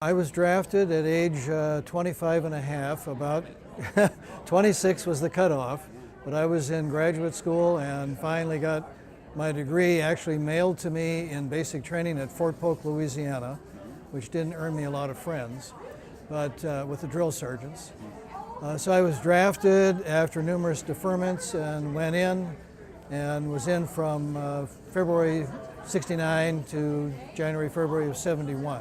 I was drafted at age 25 and a half, about 26 was the cutoff, but I was in graduate school and finally got my degree actually mailed to me in basic training at Fort Polk, Louisiana, which didn't earn me a lot of friends, but with the drill sergeants. So I was drafted after numerous deferments and went in and was in from February 69 to January, February of 71.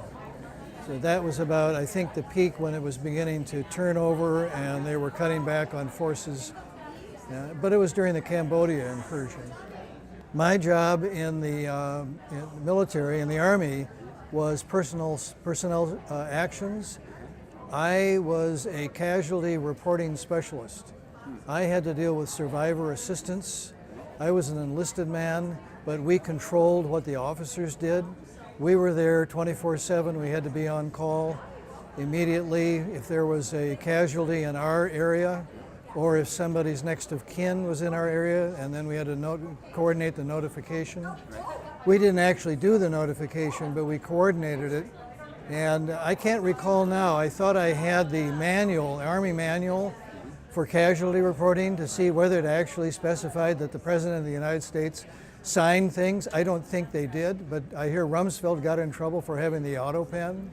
So that was about, I think, the peak when it was beginning to turn over and they were cutting back on forces. But it was during the Cambodia incursion. My job in the military, in the Army, was personnel actions. I was a casualty reporting specialist. I had to deal with survivor assistance. I was an enlisted man, but we controlled what the officers did. We were there 24/7. We had to be on call immediately if there was a casualty in our area or if somebody's next of kin was in our area, and then we had to coordinate the notification. We didn't actually do the notification, but we coordinated it. And I can't recall now, I thought I had the manual, Army manual for casualty reporting to see whether it actually specified that the President of the United States signed things. I don't think they did, but I hear Rumsfeld got in trouble for having the auto pen.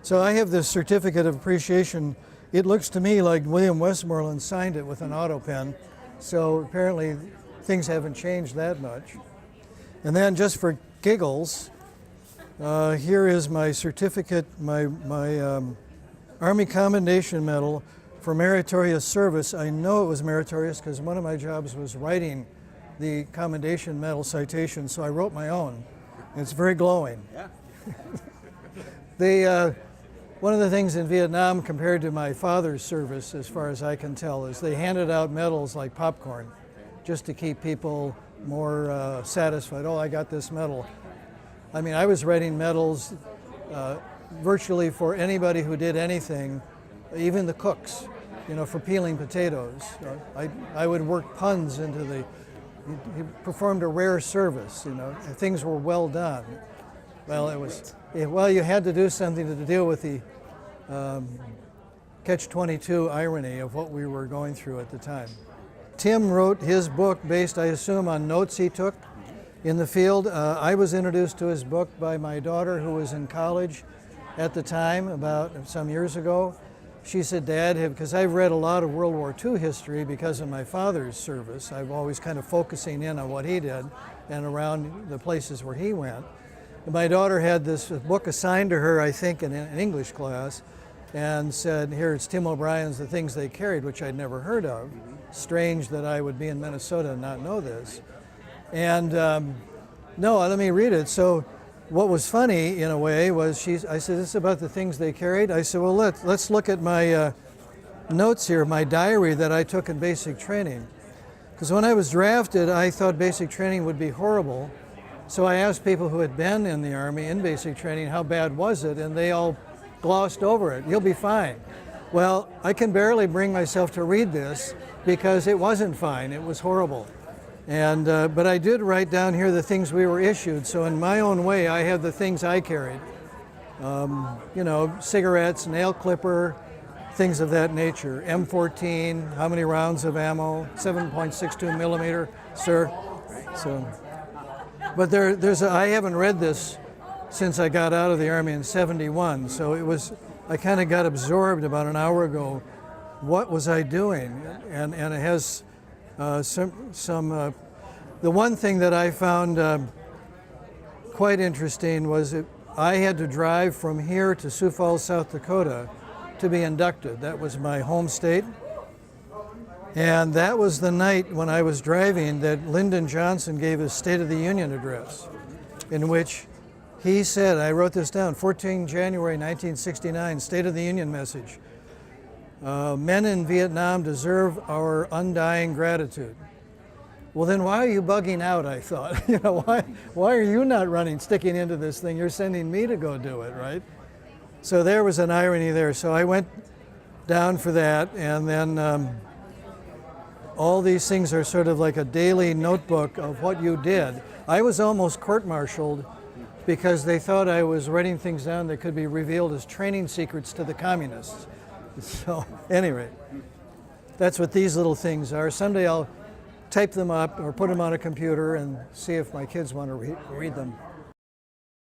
So I have this certificate of appreciation. It looks to me like William Westmoreland signed it with an auto pen. So apparently things haven't changed that much. And then just for giggles, here is my certificate, my Army Commendation Medal for meritorious service. I know it was meritorious because one of my jobs was writing the Commendation Medal citation, so I wrote my own. It's very glowing. Yeah. One of the things in Vietnam compared to my father's service, as far as I can tell, is they handed out medals like popcorn just to keep people more satisfied. Oh, I got this medal. I mean, I was writing medals virtually for anybody who did anything, even the cooks, for peeling potatoes. I would work puns into the. He performed a rare service, things were well done. Well, you had to do something to deal with the catch-22 irony of what we were going through at the time. Tim wrote his book based, I assume, on notes he took in the field. I was introduced to his book by my daughter, who was in college at the time, about some years ago. She said, Dad, because I've read a lot of World War II history because of my father's service. I'm always kind of focusing in on what he did and around the places where he went. And my daughter had this book assigned to her, I think, in an English class, and said, here, it's Tim O'Brien's The Things They Carried, which I'd never heard of. Strange that I would be in Minnesota and not know this. And no, let me read it. So what was funny, in a way, was I said, this is about the things they carried. I said, well, let's look at my notes here, my diary that I took in basic training. Because when I was drafted, I thought basic training would be horrible. So I asked people who had been in the Army in basic training, how bad was it? And they all glossed over it. You'll be fine. Well, I can barely bring myself to read this because it wasn't fine. It was horrible. And but I did write down here the things we were issued. So in my own way, I have the things I carried. Cigarettes, nail clipper, things of that nature. M14, how many rounds of ammo? 7.62 millimeter, sir. So, but I haven't read this since I got out of the Army in 71. So I kind of got absorbed about an hour ago. What was I doing? And it has the one thing that I found quite interesting was that I had to drive from here to Sioux Falls, South Dakota to be inducted. That was my home state. And that was the night when I was driving that Lyndon Johnson gave his State of the Union address, in which he said, I wrote this down, 14 January 1969, State of the Union message. Men in Vietnam deserve our undying gratitude. Well, then why are you bugging out, I thought. Why are you not sticking into this thing? You're sending me to go do it, right? So there was an irony there. So I went down for that, and then all these things are sort of like a daily notebook of what you did. I was almost court-martialed because they thought I was writing things down that could be revealed as training secrets to the communists. So anyway, that's what these little things are. Someday I'll type them up or put them on a computer and see if my kids want to read them.